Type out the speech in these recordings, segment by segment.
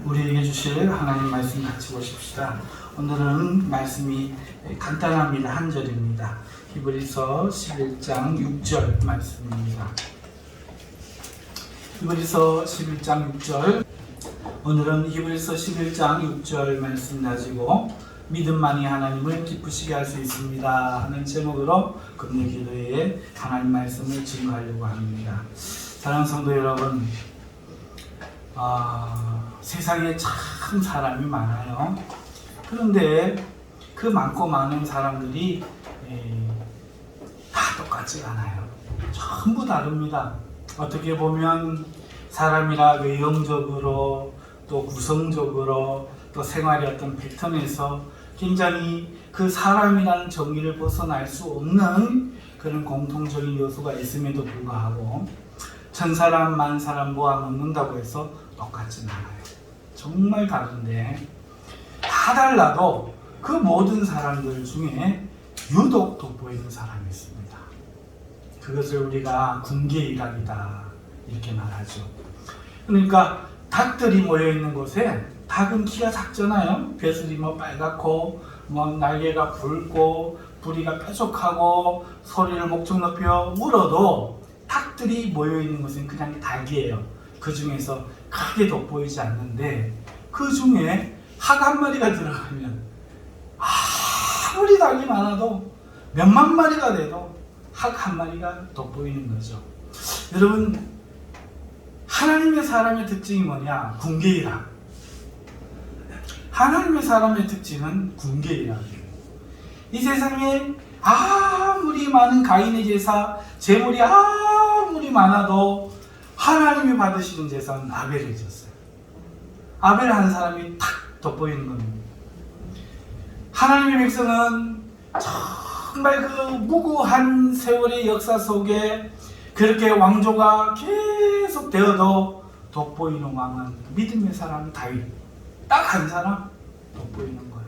우리에게 주실 하나님 말씀 같이 보십시다. 오늘은 말씀이 간단합니다. 한 절입니다. 히브리서 11장 6절 말씀입니다. 히브리서 11장 6절. 오늘은 히브리서 11장 6절 말씀 가지고 믿음만이 하나님을 기쁘시게 할 수 있습니다 하는 제목으로 금요 기도에 하나님 말씀을 증거하려고 합니다. 사랑하는 성도 여러분, 세상에 참 사람이 많아요. 그런데 그 많고 많은 사람들이 다 똑같지 않아요. 전부 다릅니다. 어떻게 보면 사람이라 외형적으로 또 구성적으로 또 생활의 어떤 패턴에서 굉장히 그 사람이라는 정의를 벗어날 수 없는 그런 공통적인 요소가 있음에도 불구하고 천사람 만사람 모아놓는다고 해서 똑같진 않아요. 정말 다른데 다 달라도 그 모든 사람들 중에 유독 돋보이는 사람이 있습니다. 그것을 우리가 군계일학이다 이렇게 말하죠. 그러니까 닭들이 모여있는 곳에, 닭은 키가 작잖아요. 벼슬이 빨갛고 날개가 붉고 부리가 뾰족하고 소리를 목청 높여 울어도 닭들이 모여있는 것은 그냥 닭이에요. 그 중에서 크게 돋보이지 않는데 그 중에 닭 한 마리가 들어가면 아무리 닭이 많아도 몇만 마리가 돼도 닭 한 마리가 돋보이는 거죠. 여러분, 하나님의 사람의 특징이 뭐냐? 군계일학. 하나님의 사람의 특징은 군계일학이에요. 이 세상에 아무리 많은 가인의 제사, 제물이 아무리 많아도 하나님이 받으시는 제사는 아벨을 졌어요. 아벨 한 사람이 탁 돋보이는 겁니다. 하나님의 백성은 정말 그 무구한 세월의 역사 속에 그렇게 왕조가 계속 되어도 돋보이는 왕은 믿음의 사람 다윗, 딱 한 사람 돋보이는 거예요.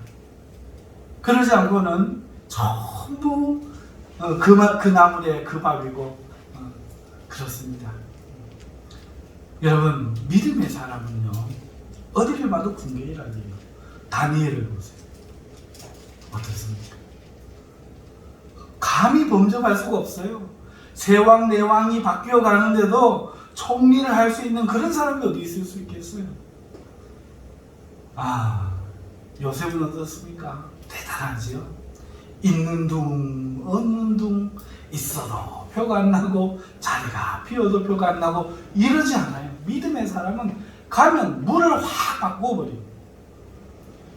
그러지 않고는 전부 그 나물에 그 밥이고 그렇습니다. 여러분, 믿음의 사람은요, 어디를 봐도 군계일학이에요. 다니엘을 보세요. 어떻습니까? 감히 범접할 수가 없어요. 세왕 내왕이 바뀌어 가는데도 총리를 할 수 있는 그런 사람이 어디 있을 수 있겠어요? 요셉은 어떻습니까? 대단하지요. 있는 둥 없는 둥 있어도 표가 안 나고 자리가 비어도 표가 안 나고 이러지 않아요. 믿음의 사람은 가면 물을 확 바꿔버려요.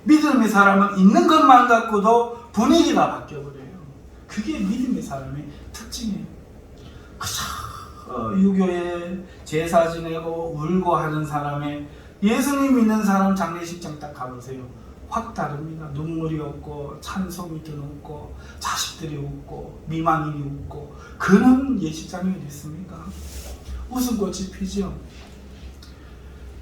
믿음의 사람은 있는 것만 갖고도 분위기가 바뀌어버려요. 그게 믿음의 사람의 특징이에요. 그저 유교에 제사 지내고 울고 하는 사람의, 예수님 믿는 사람 장례식장 딱 가보세요. 확 다릅니다. 눈물이 없고 찬송이 드높고 자식들이 웃고 미망인이 웃고, 그런 예식장이 어디 있습니까? 웃음꽃이 피죠.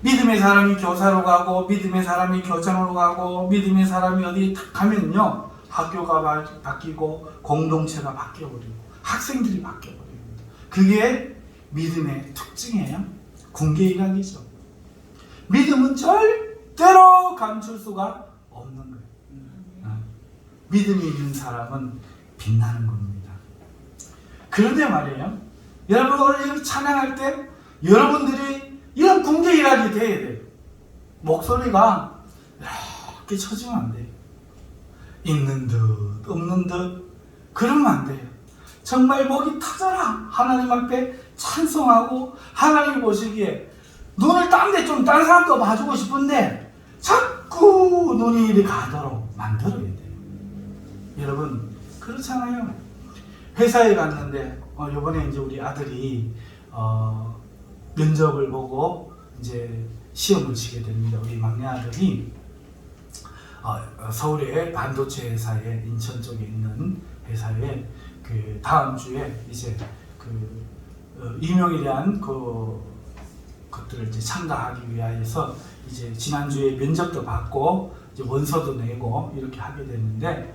믿음의 사람이 교사로 가고 믿음의 사람이 교장으로 가고 믿음의 사람이 어디 딱 가면요, 학교가 바뀌고 공동체가 바뀌어버리고 학생들이 바뀌어버립니다. 그게 믿음의 특징이에요. 군계일학이죠. 믿음은 절대로 감출 수가 없는 거예요. 믿음이 있는 사람은 빛나는 겁니다. 그런데 말이에요, 여러분 오늘 여기 찬양할 때 여러분들이 이런 군계일학이 돼야 돼요. 목소리가 이렇게 쳐지면 안 돼요. 있는 듯 없는 듯 그러면 안 돼요. 정말 목이 터져라 하나님 앞에 찬송하고, 하나님 보시기에 눈을 딴 데 좀 딴 사람도 봐주고 싶은데 자꾸 눈이 이리 가도록 만들어야 돼요. 여러분, 그렇잖아요. 회사에 갔는데 이번에 이제 우리 아들이 면접을 보고 이제 시험을 치게 됩니다. 우리 막내 아들이 서울의 반도체 회사에, 인천 쪽에 있는 회사에 그 다음 주에 이제 그 임용에 대한 것들을 이제 참가하기 위해서 이제 지난주에 면접도 받고 이제 원서도 내고 이렇게 하게 됐는데,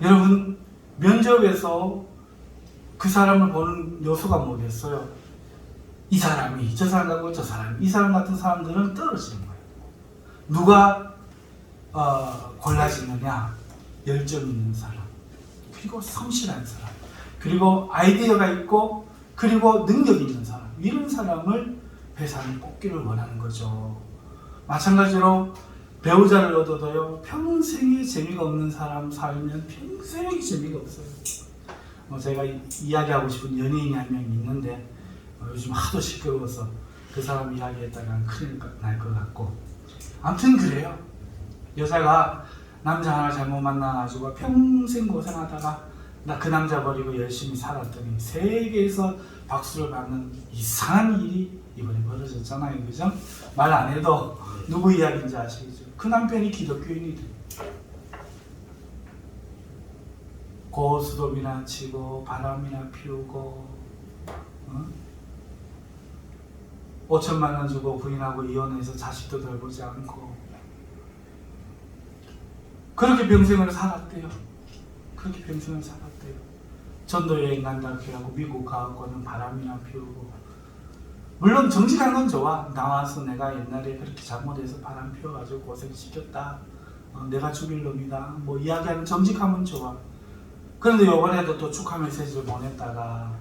여러분, 면접에서 그 사람을 보는 요소가 뭐겠어요? 이 사람이 저 사람하고 저 사람, 이 사람 같은 사람들은 떨어지는 거예요. 누가 골라지느냐? 열정 있는 사람, 그리고 성실한 사람, 그리고 아이디어가 있고, 그리고 능력 있는 사람, 이런 사람을 회사는 뽑기를 원하는 거죠. 마찬가지로 배우자를 얻어도요, 평생에 재미가 없는 사람 살면 평생에 재미가 없어요. 제가 이야기하고 싶은 연예인이 한 명 있는데 요즘 하도 시끄러워서 그 사람 이야기했다가 큰일 날 것 같고, 아무튼 그래요. 여자가 남자 하나 잘못 만나가지고 평생 고생하다가 나 그 남자 버리고 열심히 살았더니 세계에서 박수를 받는 이상한 일이 이번에 벌어졌잖아요. 그죠? 말 안 해도 누구 이야기인지 아시겠죠? 그 남편이 기독교인이 돼요. 고스톱이나 치고 바람이나 피우고 5천만 원 주고 부인하고 이혼해서 자식도 돌보지 않고 그렇게 평생을 살았대요. 그렇게 평생을 살았대요. 전도 여행 간다 하고 미국 가고는 바람이나 피우고, 물론 정직한 건 좋아. 나와서 내가 옛날에 그렇게 잘못해서 바람 피워가지고 고생시켰다, 내가 죽일 놈이다, 뭐 이야기하는 정직함은 좋아. 그런데 이번에도 또 축하 메시지를 보냈다가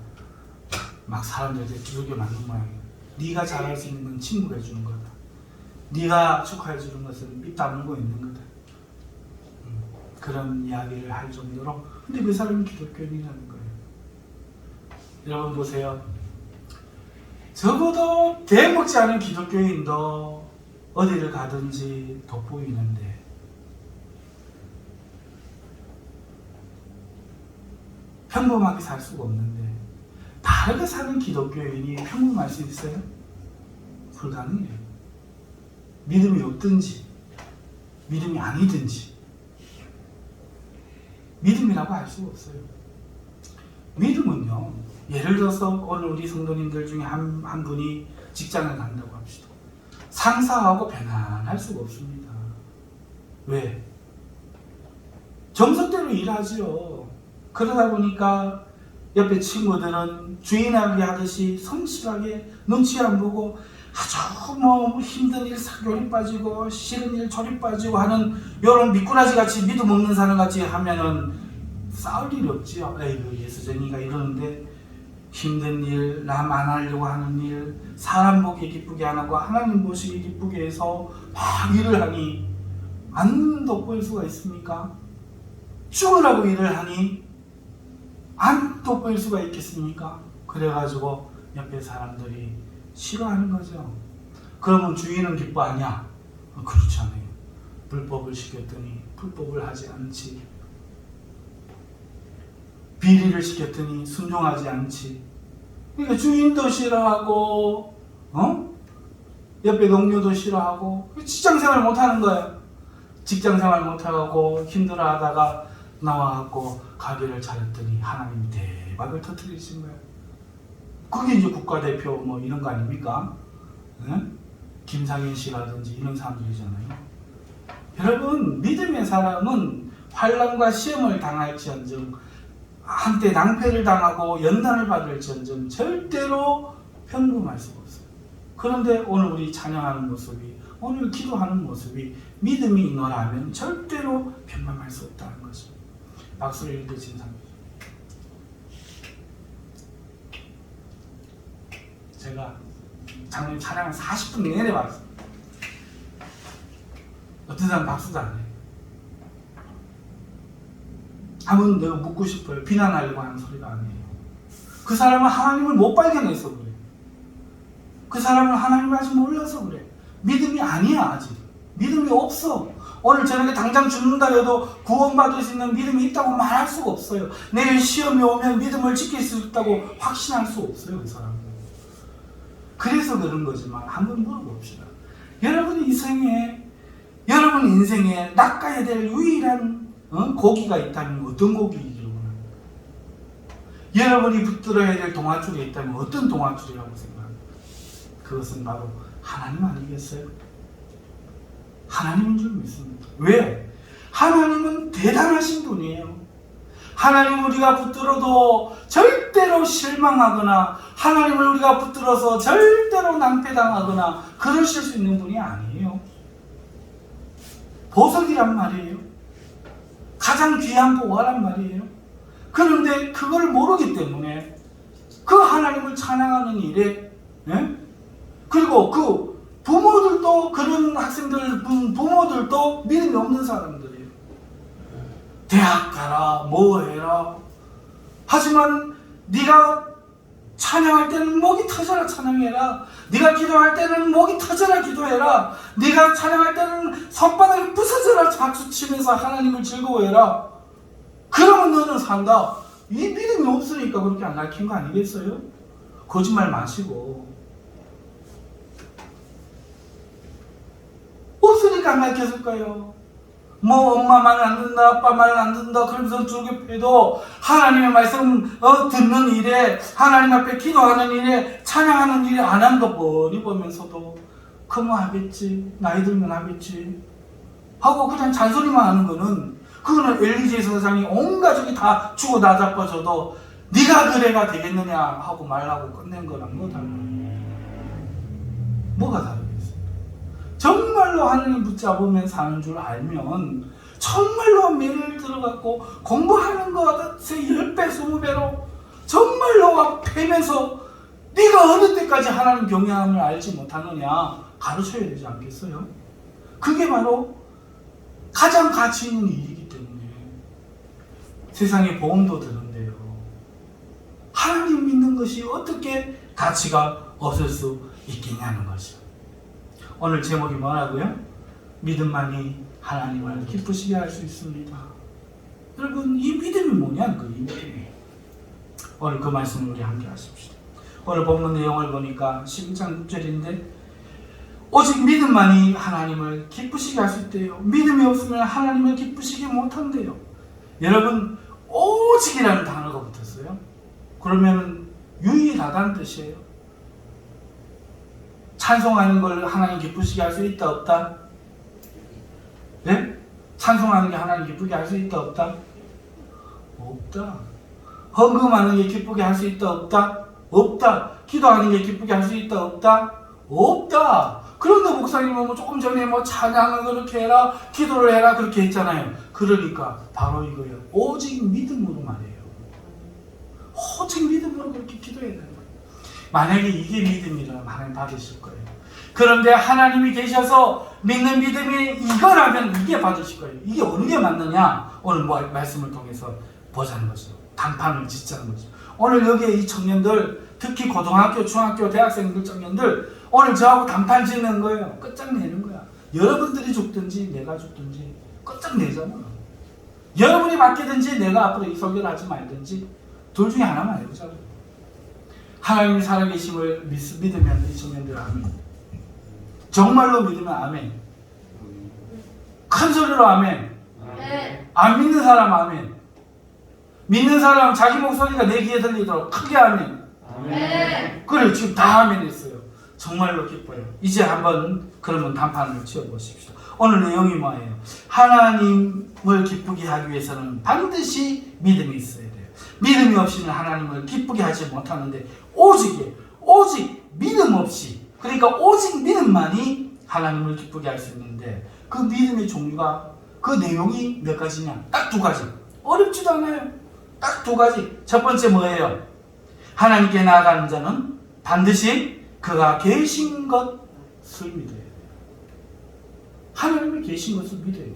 막 사람들한테 두들겨 맞는 모양이야. 네가 잘할 수 있는 건 친구가 해주는 거다. 네가 축하해 주는 것은 입 다물고 있는 거다. 그런 이야기를 할 정도로. 근데 그 사람이 기독교인이라는 거예요. 여러분 보세요. 적어도 대먹지 않은 기독교인도 어디를 가든지 돋보이는데, 평범하게 살 수가 없는데, 다르게 사는 기독교인이 평범할 수 있어요? 불가능해요. 믿음이 없든지 믿음이 아니든지 믿음이라고 할 수가 없어요. 믿음은요, 예를 들어서 오늘 우리 성도님들 중에 한 분이 직장을 간다고 합시다. 상사하고 편안할 수가 없습니다. 왜? 정석대로 일하죠. 그러다 보니까 옆에 친구들은 주인하게 하듯이 성실하게 눈치 안 보고 아주 뭐 힘든 일 사교리 빠지고 싫은 일 조리 빠지고 하는 이런 미꾸라지 같이 믿음 없는 사람 같이 하면은 싸울 일이 없지요. 에이그 예수쟁이가 이러는데 힘든 일, 남 안 하려고 하는 일, 사람 보기 기쁘게 안 하고 하나님 보시기 기쁘게 해서 막 일을 하니 안 돋보일 수가 있습니까? 죽으라고 일을 하니 안 돋보일 수가 있겠습니까? 그래가지고 옆에 사람들이 싫어하는 거죠. 그러면 주인은 기뻐하냐? 그렇지 않아요. 불법을 시켰더니 불법을 하지 않지. 비리를 시켰더니 순종하지 않지. 그러니까 주인도 싫어하고, 옆에 동료도 싫어하고, 직장생활 못하는 거예요. 직장생활 못하고 힘들어하다가 나와갖고 가게를 차렸더니 하나님이 대박을 터뜨리신 거예요. 그게 이제 국가대표 뭐 이런 거 아닙니까? 김상현 씨라든지 이런 사람들이잖아요. 여러분, 믿음의 사람은 환난과 시험을 당할지언정, 한때 낭패를 당하고 연단을 받을지언정 절대로 평범할 수가 없어요. 그런데 오늘 우리 찬양하는 모습이, 오늘 기도하는 모습이 믿음이 너라면 절대로 평범할 수 없다는 거죠. 박수를 읽으신 사람. 제가 작년 찬양을 40분 내내 봤어요. 어떤 사람 박수도 안 해요. 한번 내가 묻고 싶어요. 비난하려고 하는 소리가 아니에요. 그 사람은 하나님을 못 발견해서 그래. 그 사람은 하나님을 아직 몰라서 그래. 믿음이 아니야. 아직 믿음이 없어. 오늘 저녁에 당장 죽는다 해도 구원받을 수 있는 믿음이 있다고 말할 수가 없어요. 내일 시험이 오면 믿음을 지킬 수 있다고 확신할 수 없어요. 그 사람은. 그래서 그런 거지만 한번 물어봅시다. 여러분 인생에 낚아야 될 유일한 고기가 있다면 어떤 고기이기로 원합니까? 여러분이 붙들어야 될 동아줄이 있다면 어떤 동아줄이라고 생각합니까? 그것은 바로 하나님 아니겠어요? 하나님인 줄 믿습니다. 왜? 하나님은 대단하신 분이에요. 하나님을 우리가 붙들어도 절대로 실망하거나 하나님을 우리가 붙들어서 절대로 낭패당하거나 그러실 수 있는 분이 아니에요. 보석이란 말이에요. 가장 귀한 보화란 말이에요. 그런데 그걸 모르기 때문에 그 하나님을 찬양하는 일에 그리고 그 부모들도 그런 학생들 부모들도 믿음이 없는 사람들이에요. 대학 가라 뭐 해라. 하지만 네가 찬양할 때는 목이 터져라 찬양해라. 네가 기도할 때는 목이 터져라 기도해라. 네가 찬양할 때는 손바닥이 부서져라 박수치면서 하나님을 즐거워해라. 그러면 너는 산다. 이 믿음이 없으니까 그렇게 안 가르친 거 아니겠어요? 거짓말 마시고. 없으니까 안 가르쳤을까요? 뭐 엄마 말 안 듣는다 아빠 말 안 듣는다 그러면서 조급해도 하나님의 말씀 듣는 일에 하나님 앞에 기도하는 일에 찬양하는 일에 안 한 거 뻔히 보면서도 그뭐 하겠지 나이 들면 하겠지 하고 그냥 잔소리만 하는 거는 그거는 엘리제 선상이 온 가족이 다 죽어 다 자빠져도 네가 그래가 되겠느냐 하고 말하고 끝낸 거랑 뭐 다른 뭐가 다르겠어요? 정말로 하나님 붙잡으면 사는 줄 알면 정말로 매일 들어갔고 공부하는 것에 10배 20배로 정말로 패면서 네가 어느 때까지 하나님 경외함을 알지 못하느냐 가르쳐야 되지 않겠어요? 그게 바로 가장 가치 있는 일이기 때문에 세상에 보험도 드는데요. 하나님 믿는 것이 어떻게 가치가 없을 수 있겠냐는 것이요. 오늘 제목이 뭐라고요? 믿음만이 하나님을 기쁘시게 할 수 있습니다. 여러분 이 믿음이 뭐냐는 거예요. 이 믿음이. 오늘 그 말씀을 우리 함께 하십시다. 오늘 본문 내용을 보니까 11장 6절인데 오직 믿음만이 하나님을 기쁘시게 할 수 있대요. 믿음이 없으면 하나님을 기쁘시게 못한대요. 여러분 오직이라는 단어가 붙었어요. 그러면 유일하다는 뜻이에요. 찬송하는 걸 하나님 기쁘시게 할 수 있다 없다? 네? 찬송하는 게 하나님 기쁘게 할 수 있다 없다? 없다. 헌금하는 게 기쁘게 할 수 있다 없다? 없다. 기도하는 게 기쁘게 할 수 있다 없다? 없다. 그런데 목사님은 조금 전에 찬양을 그렇게 해라 기도를 해라 그렇게 했잖아요. 그러니까 바로 이거예요. 오직 믿음으로 말해요. 오직 믿음으로 그렇게 기도해야 돼요. 만약에 이게 믿음이라면 하나님 받으실 거예요. 그런데 하나님이 계셔서 믿는 믿음이 이거라면 이게 받으실 거예요. 이게 어느 게 맞느냐? 오늘 말씀을 통해서 보자는 거죠. 단판을 짓자는 거죠. 오늘 여기에 이 청년들 특히 고등학교, 중학교, 대학생들 청년들 오늘 저하고 단판 짓는 거예요. 끝장내는 거야. 여러분들이 죽든지 내가 죽든지 끝장내잖아. 여러분이 맡기든지 내가 앞으로 이 설교를 하지 말든지 둘 중에 하나만 해보자고. 하나님이 살아계심을 믿으면 이 청년들 아멘. 정말로 믿으면 아멘. 큰 소리로 아멘. 안 믿는 사람 아멘. 믿는 사람 자기 목소리가 내 귀에 들리도록 크게 아멘. 그래 지금 다 아멘 했어요. 정말로 기뻐요. 이제 한번 그러면 단판을 치워보십시오. 오늘 내용이 뭐예요? 하나님을 기쁘게 하기 위해서는 반드시 믿음이 있어야 돼요. 믿음이 없이는 하나님을 기쁘게 하지 못하는데 오직 믿음 없이 그러니까 오직 믿음만이 하나님을 기쁘게 할 수 있는데 그 믿음의 종류가 그 내용이 몇 가지냐? 딱 두 가지. 어렵지도 않아요. 딱 두 가지. 첫 번째 뭐예요? 하나님께 나아가는 자는 반드시 그가 계신 것을 믿어야 돼요. 하나님이 계신 것을 믿어야 돼요.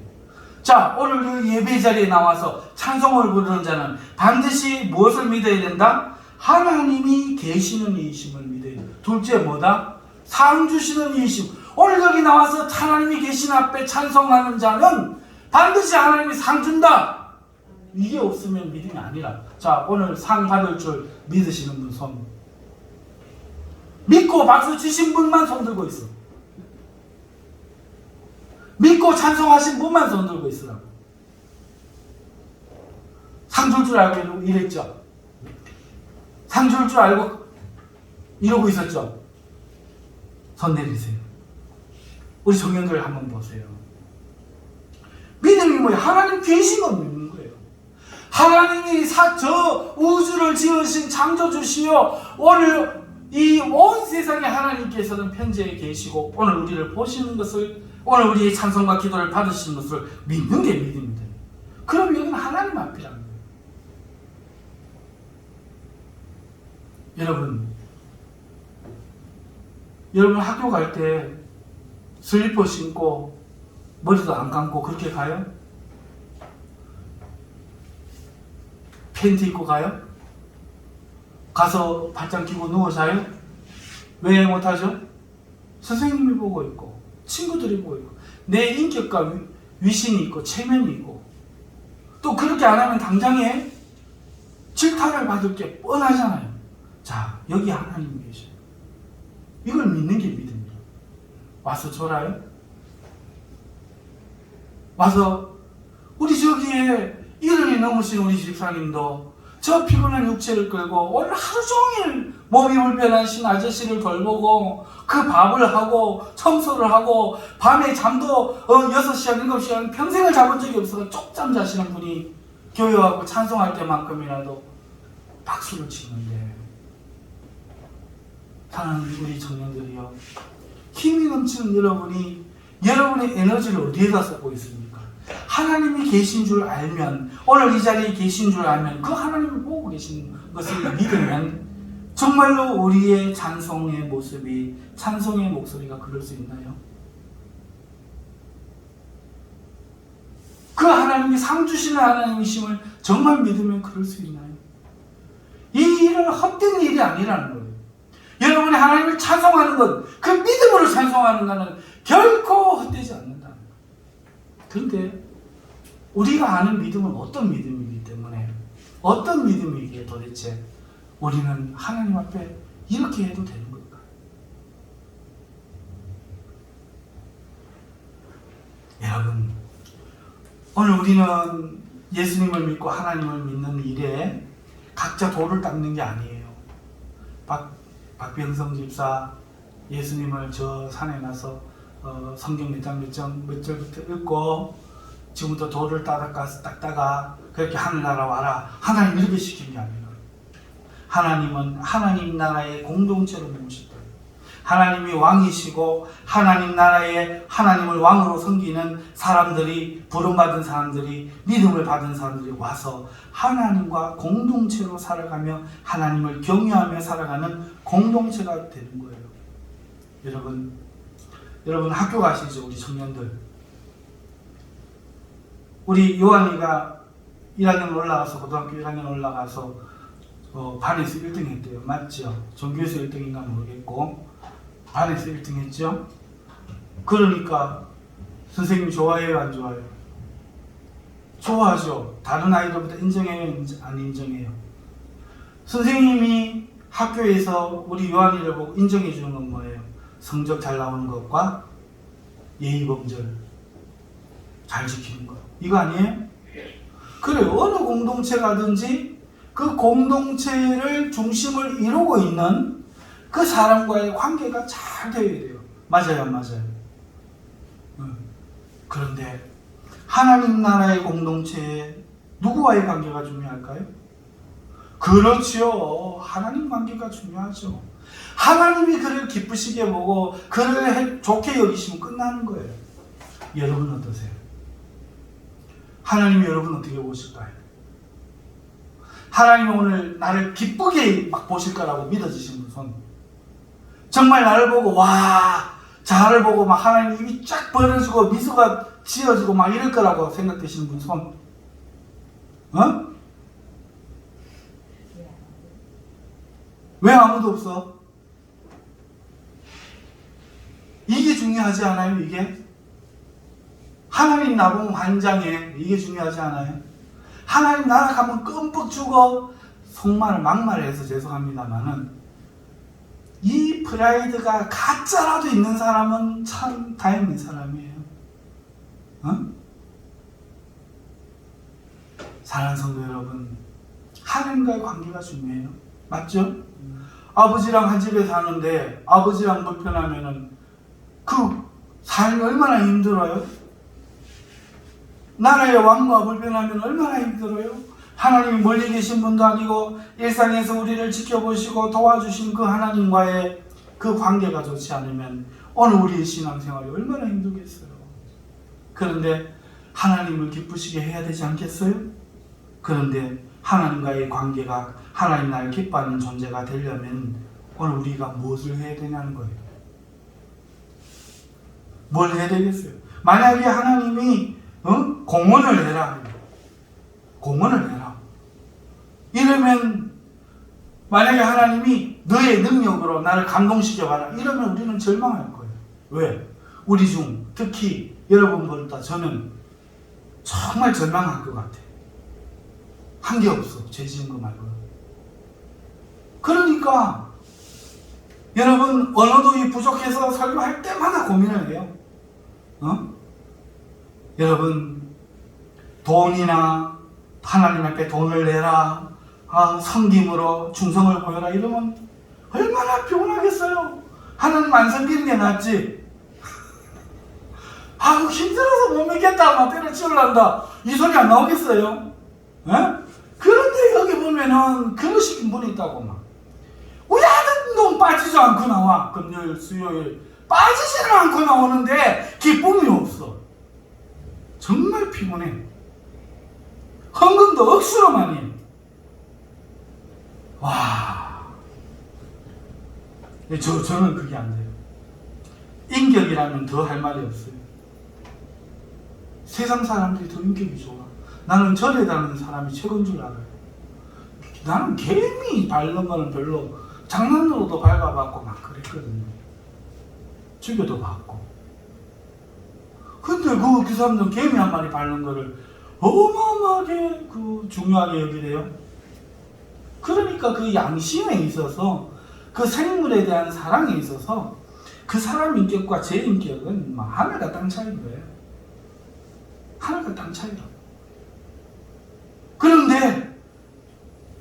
자, 오늘 그 예배 자리에 나와서 찬송을 부르는 자는 반드시 무엇을 믿어야 된다? 하나님이 계시는 이심을 믿어야 돼요. 둘째 뭐다? 상 주시는 이심. 오늘 여기 나와서 하나님이 계신 앞에 찬송하는 자는 반드시 하나님이 상 준다. 이게 없으면 믿음이 아니라. 자, 오늘 상 받을 줄 믿으시는 분 손. 믿고 박수 치신 분만 손 들고 있어. 믿고 찬송하신 분만 손 들고 있으라고. 상 줄 줄 알고 이랬죠. 상 줄 줄 알고 이러고 있었죠. 손 내리세요. 우리 청년들 한번 보세요. 믿음이 뭐예요? 하나님 계신 건 믿는 거예요. 하나님이 저 우주를 지으신 창조주시여, 오늘 이 온 세상에 하나님께서는 편지에 계시고 오늘 우리를 보시는 것을, 오늘 우리의 찬송과 기도를 받으시는 것을 믿는 게 믿음입니다. 그럼 여기는 하나님 앞이라는 거예요. 여러분 학교 갈 때 슬리퍼 신고 머리도 안 감고 그렇게 가요? 팬티 입고 가요? 가서 발장 끼고 누워 자요? 왜 못하죠? 선생님이 보고 있고 친구들이 보고 있고 내 인격과 위신이 있고 체면이 있고, 또 그렇게 안 하면 당장에 질타를 받을 게 뻔하잖아요. 자, 여기 하나님이 계셔요. 이걸 믿는 게 믿음이에요. 와서 졸아요? 와서 우리 저기에 70이 넘으신 우리 집사님도 저 피곤한 육체를 끌고 오늘 하루 종일 몸이 불편하신 아저씨를 돌보고 그 밥을 하고 청소를 하고 밤에 잠도 6시간, 7시간 평생을 자본 적이 없어서 쪽잠 자시는 분이 교회 와서 찬송할 때만큼이라도 박수를 치는데, 사랑하는 우리 청년들이요, 힘이 넘치는 여러분의 에너지를 어디에다 쏟고 있습니까? 하나님이 계신 줄 알면, 오늘 이 자리에 계신 줄 알면, 그 하나님을 보고 계신 것을 믿으면 정말로 우리의 찬송의 모습이, 찬송의 목소리가 그럴 수 있나요? 그 하나님이 상 주시는 하나님이심을 정말 믿으면 그럴 수 있나요? 이 일은 헛된 일이 아니라는 거예요. 여러분이 하나님을 찬송하는 것, 그 믿음으로 찬송하는 것은 결코 헛되지 않는다. 그런데 우리가 아는 믿음은 어떤 믿음이기 때문에, 어떤 믿음이기에 도대체 우리는 하나님 앞에 이렇게 해도 되는 걸까? 여러분, 오늘 우리는 예수님을 믿고 하나님을 믿는 일에 각자 돌을 닦는 게 아니에요. 박병성 집사, 예수님을 저 산에 나서 성경 몇 장 몇 절부터 읽고 지금부터 돌을 닦다가 그렇게 하늘나라 와라, 하나님 이렇게 시킨 게 아니에요. 하나님은 하나님 나라의 공동체로 모시다. 하나님이 왕이시고 하나님 나라에 하나님을 왕으로 섬기는 사람들이, 부름받은 사람들이, 믿음을 받은 사람들이 와서 하나님과 공동체로 살아가며 하나님을 경외하며 살아가는 공동체가 되는 거예요. 여러분 학교 가시죠, 우리 청년들. 우리 요한이가 1학년 올라가서, 고등학교 1학년 올라가서 반에서 1등 했대요. 맞죠? 전교에서 1등인가 모르겠고 반에서 1등 했죠? 그러니까 선생님 좋아해요, 안 좋아해요? 좋아하죠. 다른 아이들보다 인정해요, 안 인정해요? 선생님이 학교에서 우리 요한이를 보고 인정해 주는 건 뭐예요? 성적 잘 나오는 것과 예의범절 잘 지키는 것, 이거 아니에요? 그래, 어느 공동체 가든지 그 공동체를 중심을 이루고 있는 그 사람과의 관계가 잘 되어야 돼요. 맞아요, 안 맞아요? 그런데 하나님 나라의 공동체에 누구와의 관계가 중요할까요? 그렇죠. 하나님 관계가 중요하죠. 하나님이 그를 기쁘시게 보고 그를 좋게 여기시면 끝나는 거예요. 여러분 어떠세요? 하나님이 여러분 어떻게 보실까요? 하나님이 오늘 나를 기쁘게 막 보실 거라고 믿어지시는 분 손. 정말 나를 보고 와, 자를 보고 막 하나님 입이 쫙 벌어지고 미소가 지어지고 막 이럴 거라고 생각되시는 분 손. 왜 아무도 없어? 이게 중요하지 않아요? 이게? 하나님 나보면 환장해. 이게 중요하지 않아요? 하나님 나락하면 끔뻑 죽어. 속말을 막말해서 죄송합니다만은 이 프라이드가 가짜라도 있는 사람은 참 다행인 사람이에요. 사랑하는 성도 여러분, 하나님과의 관계가 중요해요. 맞죠? 아버지랑 한 집에 사는데 아버지랑 불편하면은 그 삶이 얼마나 힘들어요? 나라의 왕과 불편하면 얼마나 힘들어요? 하나님이 멀리 계신 분도 아니고 일상에서 우리를 지켜보시고 도와주신 그 하나님과의 그 관계가 좋지 않으면 오늘 우리의 신앙생활이 얼마나 힘들겠어요. 그런데 하나님을 기쁘시게 해야 되지 않겠어요? 그런데 하나님과의 관계가 하나님 나를 기뻐하는 존재가 되려면 오늘 우리가 무엇을 해야 되냐는 거예요. 뭘 해야 되겠어요? 만약에 하나님이 공헌을 해라, 공헌을 해라, 이러면 만약에 하나님이 너의 능력으로 나를 감동시켜봐라, 이러면 우리는 절망할 거예요. 왜? 우리 중 특히 여러분보다 저는 정말 절망할 것 같아요. 한 게 없어, 죄 지은 거 말고. 그러니까 여러분, 언어도 부족해서 설교할 때마다 고민을 해요. 여러분, 돈이나 하나님 앞에 돈을 내라, 섬김으로 충성을 보여라, 이러면 얼마나 피곤하겠어요. 하나님 안 섬기는 게 낫지. 힘들어서 못 믿겠다, 막 때려치우란다, 이 소리 안 나오겠어요? 그런데 여기 보면은 그러신 분이 있다고. 막 우리 아들 돈 빠지지 않고 나와. 금요일, 수요일 빠지지는 않고 나오는데 기쁨이 없어. 정말 피곤해. 헌금도 억수로 많이 해. 와, 저는 그게 안 돼요. 인격이라면 더 할 말이 없어요. 세상 사람들이 더 인격이 좋아. 나는 절에 다니는 사람이 최고인 줄 알아요. 나는 개미 밟는 거는 별로, 장난으로도 밟아봤고 막 그랬거든요. 죽여도 봤고. 근데 그 사람들은 개미 한 마리 밟는 거를 어마어마하게 중요하게 여기래요. 그러니까 그 양심에 있어서, 그 생물에 대한 사랑에 있어서 그 사람 인격과 제 인격은 막 하늘과 땅 차이인 거예요. 하늘과 땅 차이라고. 그런데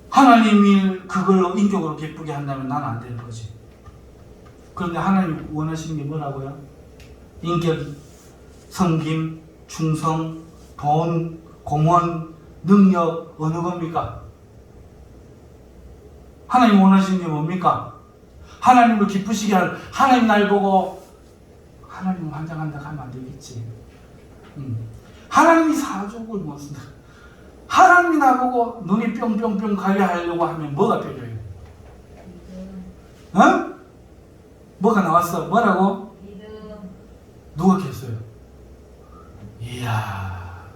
하나님이 그걸로 인격으로 기쁘게 한다면 난 안 되는 거지. 그런데 하나님 원하시는 게 뭐라고요? 인격, 섬김, 충성, 돈, 공헌, 능력, 어느 겁니까? 하나님 원하시는 게 뭡니까? 하나님을 기쁘시게 하는, 하나님 날 보고 하나님 환장한다 하면 안 되겠지. 하나님이 사족을 못 쓴다. 하나님이 나보고 눈이 뿅뿅뿅 가게 하려고 하면 뭐가 필요해요? 뭐가 나왔어? 뭐라고? 누가 겠어요? 이야,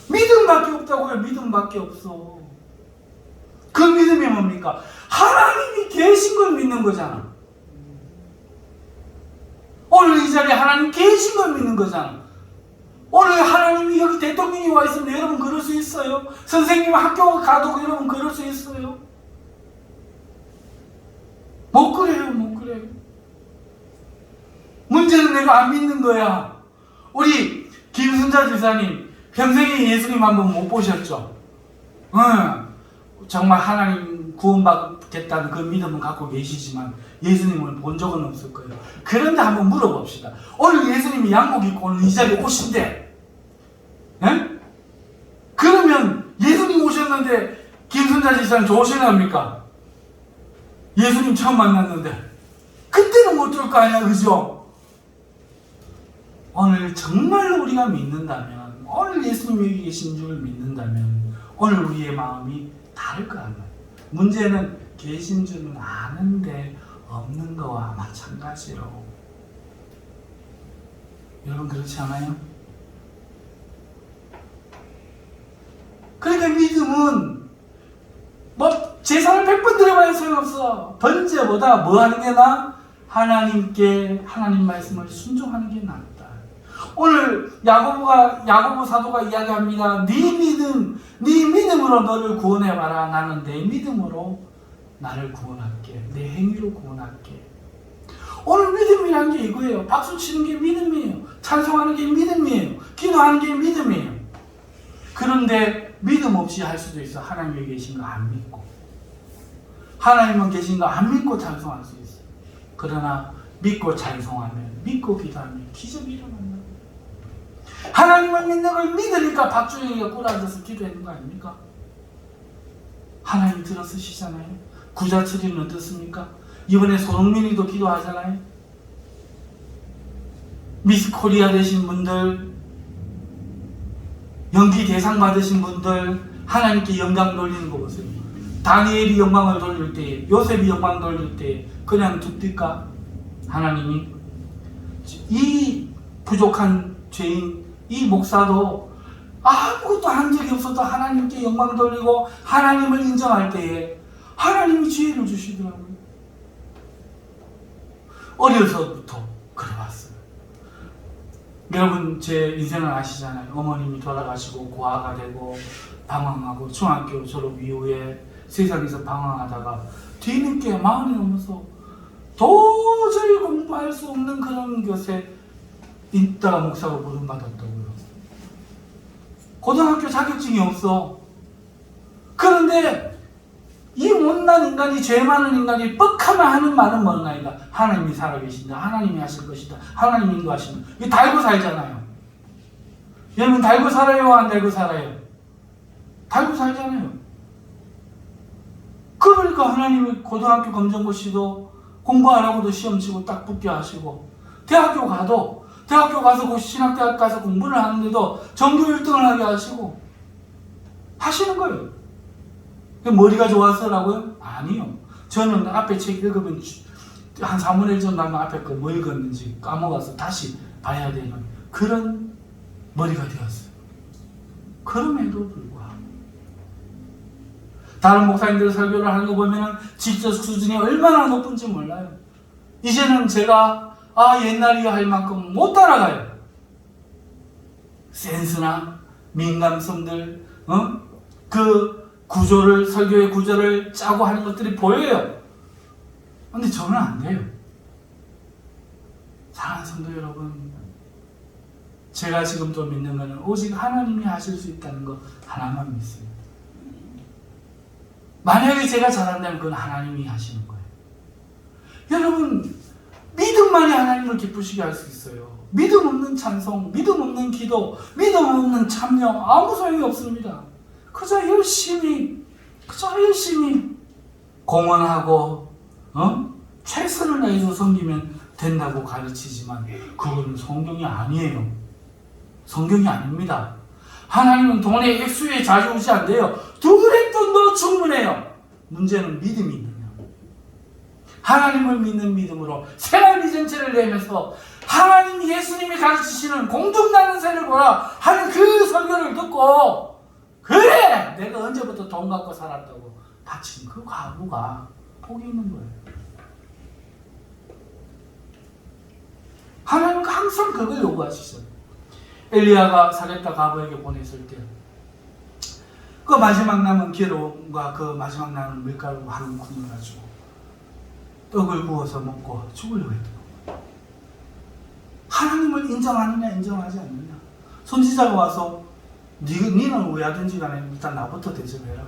믿음밖에 없다고요. 믿음밖에 없어. 그 믿음이 뭡니까? 하나님이 계신 걸 믿는 거잖아. 오늘 이 자리에 하나님 계신 걸 믿는 거잖아. 오늘 하나님이 여기 대통령이 와 있으면 여러분 그럴 수 있어요? 선생님 학교 가도 여러분 그럴 수 있어요? 못 그래요, 못 그래요. 문제는 내가 안 믿는 거야. 우리 김순자 지사님 평생에 예수님 한번 못 보셨죠? 정말 하나님 구원받겠다는 그 믿음은 갖고 계시지만 예수님을 본 적은 없을 거예요. 그런데 한번 물어봅시다. 오늘 예수님이 양복 입고 오늘 이 자리에 오신대. 그러면 예수님 오셨는데 김순자 지사는 좋으시랍니까? 예수님 처음 만났는데 그때는 못 줄 거 아니야, 그죠? 오늘 정말로 우리가 믿는다면, 오늘 예수님이 여기 계신 줄 믿는다면 오늘 우리의 마음이 다를 거 아니에요. 문제는 계신 줄은 아는데 없는 거와 마찬가지로. 여러분 그렇지 않아요? 그러니까 믿음은 뭐 제사를 100번 드려봐야 소용없어. 번제보다 뭐 하는 게 나아? 하나님께, 하나님 말씀을 순종하는 게 낫다. 오늘 야고보 사도가 이야기합니다. 네 믿음으로 너를 구원해봐라. 나는 내 믿음으로 나를 구원할게. 내 행위로 구원할게. 오늘 믿음이란 게 이거예요. 박수 치는 게 믿음이에요. 찬송하는 게 믿음이에요. 기도하는 게 믿음이에요. 그런데 믿음 없이 할 수도 있어. 하나님이 계신 거 안 믿고. 하나님은 계신 거 안 믿고 찬송할 수 있어. 그러나 믿고 찬송하면, 믿고 기도하면 기적이 일어난다. 하나님을 믿는 걸 믿으니까 박주영이가 꿇어앉아서 기도했는 거 아닙니까? 하나님 들어쓰시잖아요. 구자철이는 어떻습니까? 이번에 손흥민이도 기도하잖아요. 미스 코리아 되신 분들, 연기 대상 받으신 분들, 하나님께 영광 돌리는 거 보세요. 다니엘이 영광을 돌릴 때, 요셉이 영광 돌릴 때 그냥 둡니까? 하나님이 이 부족한 죄인, 이 목사도 아무것도 한 적이 없어도 하나님께 영광 돌리고 하나님을 인정할 때에 하나님이 지혜를 주시더라고요. 어려서부터 그래왔어요. 여러분 제 인생을 아시잖아요. 어머님이 돌아가시고 고아가 되고 방황하고 중학교 졸업 이후에 세상에서 방황하다가 뒤늦게 40이 넘어서 도저히 공부할 수 없는 그런 것에 있다가 목사가 부름받았다고요. 고등학교 자격증이 없어. 그런데 이 못난 인간이, 죄 많은 인간이 뻑하면 하는 말은 뭔가 아니까 하나님이 살아계신다, 하나님이 하실 것이다, 하나님이 인도하신다. 이게 달고 살잖아요. 여러분 달고 살아요, 안 달고 살아요? 달고 살잖아요. 그러니까 하나님이 고등학교 검정고시도 공부하라고도 시험 치고 딱 붙게 하시고, 대학교 가서 그 신학대학 가서 공부를 하는데도 전교 1등을 하게 하시고 하시는 거예요. 머리가 좋아서라고요? 아니요. 저는 앞에 책 읽으면 한 3분의 1 정도 하면 앞에 거 뭐 읽었는지 까먹어서 다시 봐야 되는 그런 머리가 되었어요. 그럼에도 불구하고 다른 목사님들 설교를 하는 거 보면 지적 수준이 얼마나 높은지 몰라요. 이제는 제가 옛날이야 할 만큼 못 따라가요. 센스나 민감성들, 그 구조를, 설교의 구조를 짜고 하는 것들이 보여요. 근데 저는 안 돼요. 사랑하는 성도 여러분, 제가 지금 또 믿는 것은 오직 하나님이 하실 수 있다는 거 하나만 믿습니다. 만약에 제가 잘한다면 그건 하나님이 하시는 거예요. 여러분, 믿음만이 하나님을 기쁘시게 할 수 있어요. 믿음 없는 찬송, 믿음 없는 기도, 믿음 없는 참여 아무 소용이 없습니다. 그저 열심히 공헌하고 최선을 다해서 섬기면 된다고 가르치지만 그건 성경이 아니에요. 성경이 아닙니다. 하나님은 돈의 액수에 좌지우지한대요. 두 그릇 돈도 충분해요. 문제는 믿음이 있느냐. 하나님을 믿는 믿음으로 생활비 전체를 내면서 하나님, 예수님이 가르치시는 공중나는 새를 보라 하는 그 설교를 듣고, 그래! 내가 언제부터 돈 갖고 살았다고 다친 그 과부가 복이 있는 거예요. 하나님은 항상 그걸 요구하시죠. 엘리야가 사렙다 과부에게 보냈을 때 그 마지막 남은 기름과 그 마지막 남은 밀가루 한 큰을 가지고 떡을 구워서 먹고 죽으려고 했던 거예요. 하나님을 인정하느냐 인정하지 않느냐. 선지자가 와서 니는 왜 하든지 간에 일단 나부터 대접해라.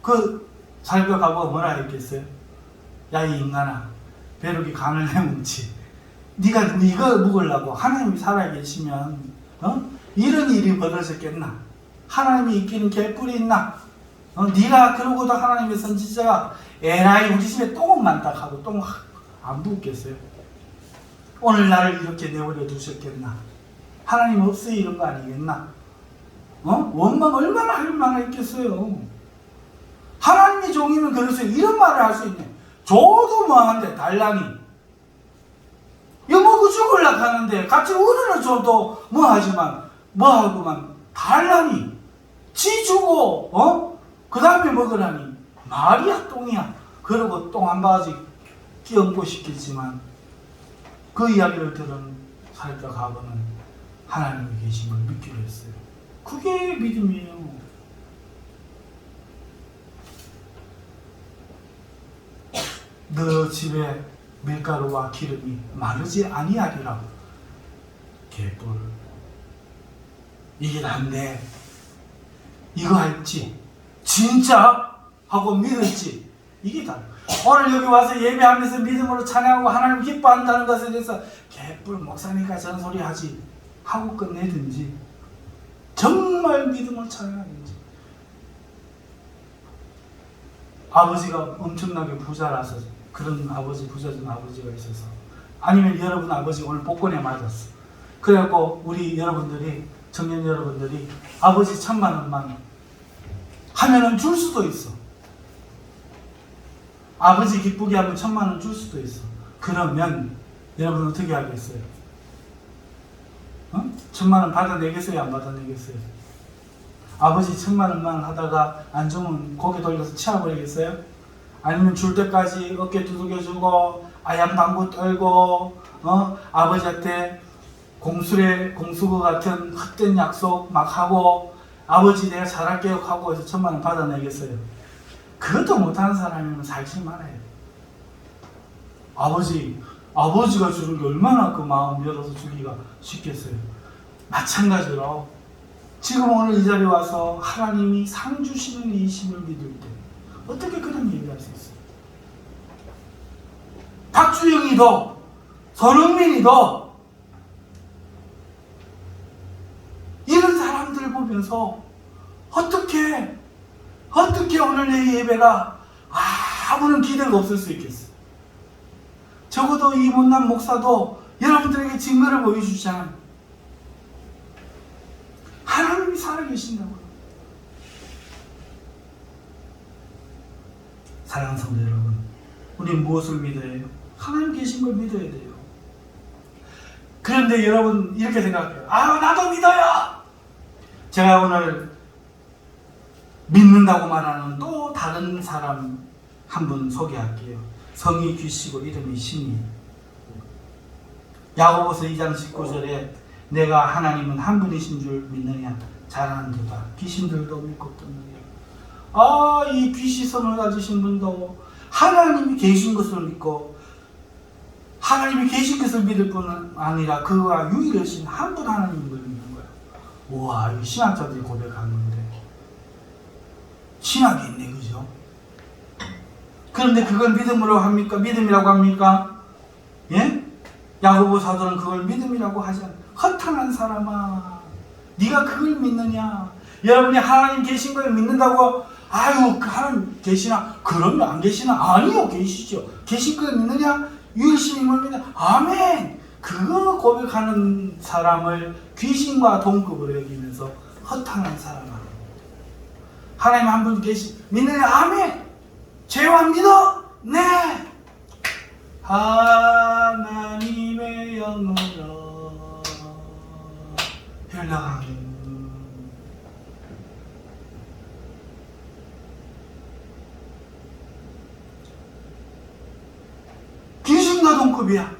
그 사렙다 과부가 뭐라 했겠어요? 야, 이 인간아, 벼룩이 간을 해먹지. 네가 이거 먹으려고 하나님이 살아계시면 이런 일이 벌어졌겠나? 하나님이 있기는 개뿔이 있나? 네가 그러고도 하나님의 선지자가 에라이 우리 집에 똥은 많다 하고 똥 안 부었겠어요? 오늘 나를 이렇게 내버려 두셨겠나? 하나님 없어요 이런 거 아니겠나? 원망 얼마나 할 만한 있겠어요? 하나님의 종이면 그러세요. 이런 말을 할 수 있네. 줘도 뭐하는데 달라니. 이거 먹고 죽으려고 하는데 같이 우리는 줘도 뭐하지만 뭐하고만 달라니. 지 주고 그 다음에 먹으라니. 말이야 똥이야. 그러고 똥 한 바가지 끼얹고 싶겠지만 그 이야기를 들은 사렙다 과부는 하나님이 계신 걸 믿기로 했어요. 그게 믿음이에요. 너 집에 밀가루와 기름이 마르지 아니하리라. 개뿔. 이게 난데 이거 할지 진짜? 하고 믿었지. 이게 다. 오늘 여기 와서 예배하면서 믿음으로 찬양하고 하나님 기뻐한다는 것에 대해서 개뿔 목사니까 전소리 하지 하고 끝내든지 정말 믿음으로 찬양하든지. 아버지가 엄청나게 부자라서 그런 아버지, 부자된 아버지가 있어서, 아니면 여러분 아버지 오늘 복권에 맞았어. 그래갖고 우리 여러분들이, 청년 여러분들이 아버지 1,000만 원만 하면은 줄 수도 있어. 아버지 기쁘게 하면 1,000만 원 줄 수도 있어. 그러면 여러분 어떻게 하겠어요? 1,000만 원 받아내겠어요? 안 받아내겠어요? 아버지 1,000만 원만 하다가 안 주면 고개 돌려서 치워버리겠어요? 아니면 줄 때까지 어깨 두들겨주고 아양방구 떨고 아버지한테 공수거 같은 헛된 약속 막 하고 아버지 내가 잘할게요 하고 해서 1,000만 원 받아내겠어요? 그것도 못하는 사람이면 살지 말아요. 아버지가 주는 게 얼마나 그 마음 열어서 주기가 쉽겠어요. 마찬가지로 지금 오늘 이 자리에 와서 하나님이 상 주시는 이심을 믿을 때 어떻게 그런 얘기를 할 수 있어요? 박주영이도 손흥민이도 이런 사람들을 보면서 어떻게 오늘 내 예배가 아무런 기대가 없을 수 있겠어요? 적어도 이 못난 목사도 여러분들에게 증거를 보여주잖아요. 하나님이 살아계신다고요. 사랑하는 성도 여러분, 우리는 무엇을 믿어야 해요? 하나님 계신 걸 믿어야 돼요. 그런데 여러분 이렇게 생각해요. 나도 믿어요. 제가 오늘 믿는다고 말하는 또 다른 사람 한 분 소개할게요. 성이 귀시고 이름이 신이. 야고보서 2장 19절에 내가 하나님은 한 분이신 줄 믿느냐? 잘하는도다. 귀신들도 믿고 듣느냐? 이 귀시성을 가지신 분도 하나님이 계신 것을 믿고, 하나님이 계신 것을 믿을 뿐 아니라 그가 유일하신 한 분 하나님을 믿는 거야. 우와, 이 신학자들이 고백하는 건데 신학이 있네, 그죠? 그런데 그걸 믿음으로 합니까? 믿음이라고 합니까? 예? 야고보 사도는 그걸 믿음이라고 하지 않아. 허탄한 사람아, 네가 그걸 믿느냐? 여러분이 하나님 계신 걸 믿는다고 그 하나님 계시나? 그러면 안 계시나? 아니요, 계시죠. 계신 걸 믿느냐? 유일신임을 믿느냐? 아멘. 그거 고백하는 사람을 귀신과 동급으로 여기면서 허탄한 사람. 하나님 한 분 믿느냐? 아멘. 죄와 믿어? 네. 하나님의 영으로 흘러가는 귀신과 동급이야.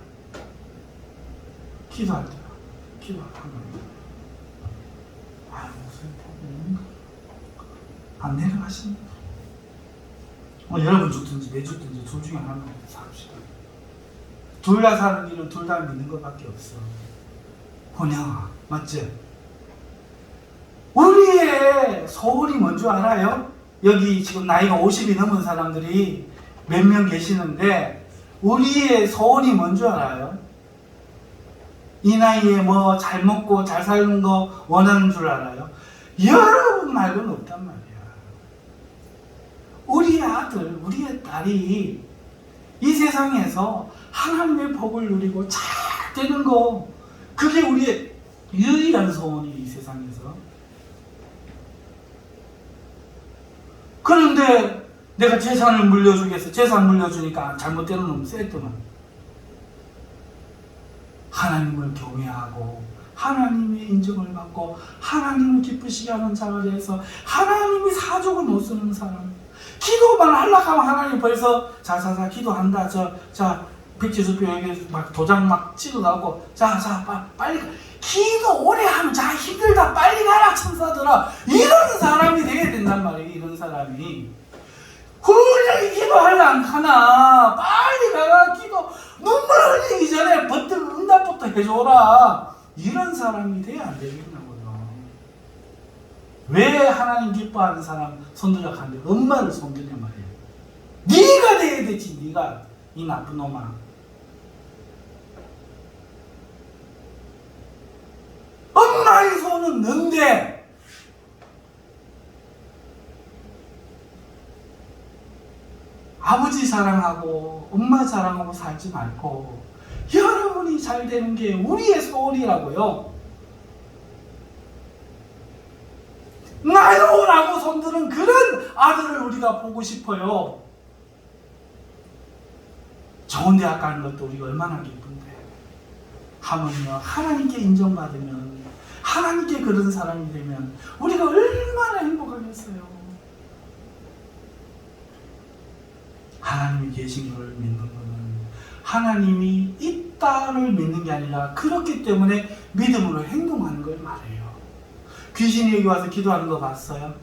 기도할 때야. 기도하는 거야. 무슨 안 내려가십니까? 여러분 죽든지 내 죽든지 둘 중에 하나만 삽시다. 둘 다 사는 길은 둘 다 믿는 것밖에 없어. 혼양아, 맞지? 우리의 소원이 뭔 줄 알아요? 여기 지금 나이가 50이 넘은 사람들이 몇 명 계시는데 우리의 소원이 뭔 줄 알아요? 이 나이에 뭐 잘 먹고 잘 사는 거 원하는 줄 알아요? 여러분 말고는 없단 말이야. 우리의 아들, 우리의 딸이 이 세상에서 하나님의 복을 누리고 잘 되는 거, 그게 우리의 유일한 소원이 이 세상에서. 그런데 내가 재산을 물려주겠어. 재산 물려주니까 잘못되는 놈 쎄더만. 하나님을 경외하고 하나님의 인정을 받고 하나님을 기쁘시게 하는 자가 돼서 하나님이 사족을 못 쓰는 사람. 기도만 하려고 하면 하나님 벌써 자자자 기도한다. 자 백지수표 여기 막 도장 막 찍어가고 자 빨리 기도 오래 하면 자 힘들다 빨리 가라 천사들아. 이런 사람이 돼야 된단 말이에요. 이런 사람이 분명히 기도하려 안 하나 빨리 가라. 기도 눈물 흘리기 전에 버튼 응답부터 해줘라. 이런 사람이 돼야 안 되겠냐고요. 왜 하나님 기뻐하는 사람 손들어 가는데 엄마를 손드냐 말이에요. 네가 돼야 되지. 네가 이 나쁜 놈아. 엄마의 손은 는데 아버지 사랑하고 엄마 사랑하고 살지 말고 여러분이 잘 되는 게 우리의 소원이라고요. 나요라고 손드는 그런 아들을 우리가 보고 싶어요. 좋은 대학 가는 것도 우리가 얼마나 기쁜데, 하물며 하나님께 인정받으면, 하나님께 그런 사람이 되면 우리가 얼마나 행복하겠어요. 하나님이 계신 걸 믿는 것은 하나님이 있다를 믿는 게 아니라 그렇기 때문에 믿음으로 행동하는 걸 말해요. 귀신이 여기 와서 기도하는 거 봤어요?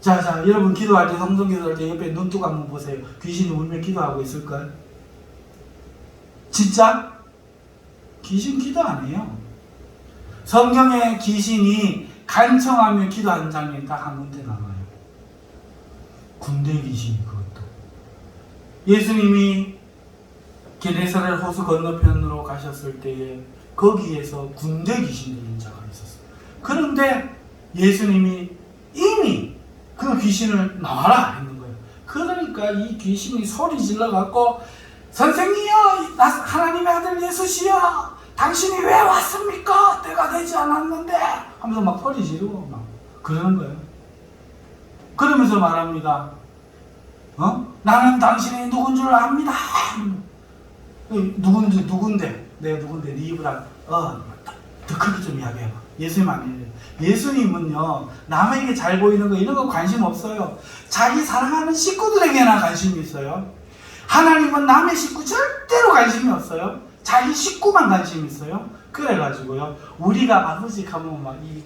자, 여러분 기도할 때, 성경 기도할 때 옆에 눈 뜨고 한번 보세요. 귀신이 울며 기도하고 있을까요? 진짜? 귀신 기도 안 해요. 성경에 귀신이 간청하며 기도하는 장면이 딱 한 군데 나와요. 군대 귀신이, 그것도. 예수님이 게네사렛 호수 건너편으로 가셨을 때에 거기에서 군대 귀신 들린 자가 있었어요. 그런데 예수님이 이미 그 귀신을 나와라 했는 거예요. 그러니까 이 귀신이 소리 질러갖고, 선생님이여, 하나님의 아들 예수시여, 당신이 왜 왔습니까? 때가 되지 않았는데 하면서 막 소리 지르고 막 그러는 거예요. 그러면서 말합니다. 나는 당신이 누군 줄 압니다. 누군데? 내가 누군데? 네 입을 더 크게 좀 이야기해봐. 예수님 아니에요. 예수님은요, 남에게 잘 보이는 거 이런 거 관심 없어요. 자기 사랑하는 식구들에게나 관심이 있어요. 하나님은 남의 식구 절대로 관심이 없어요. 자기 식구만 관심이 있어요. 그래가지고요, 우리가 아버지 가면 막 이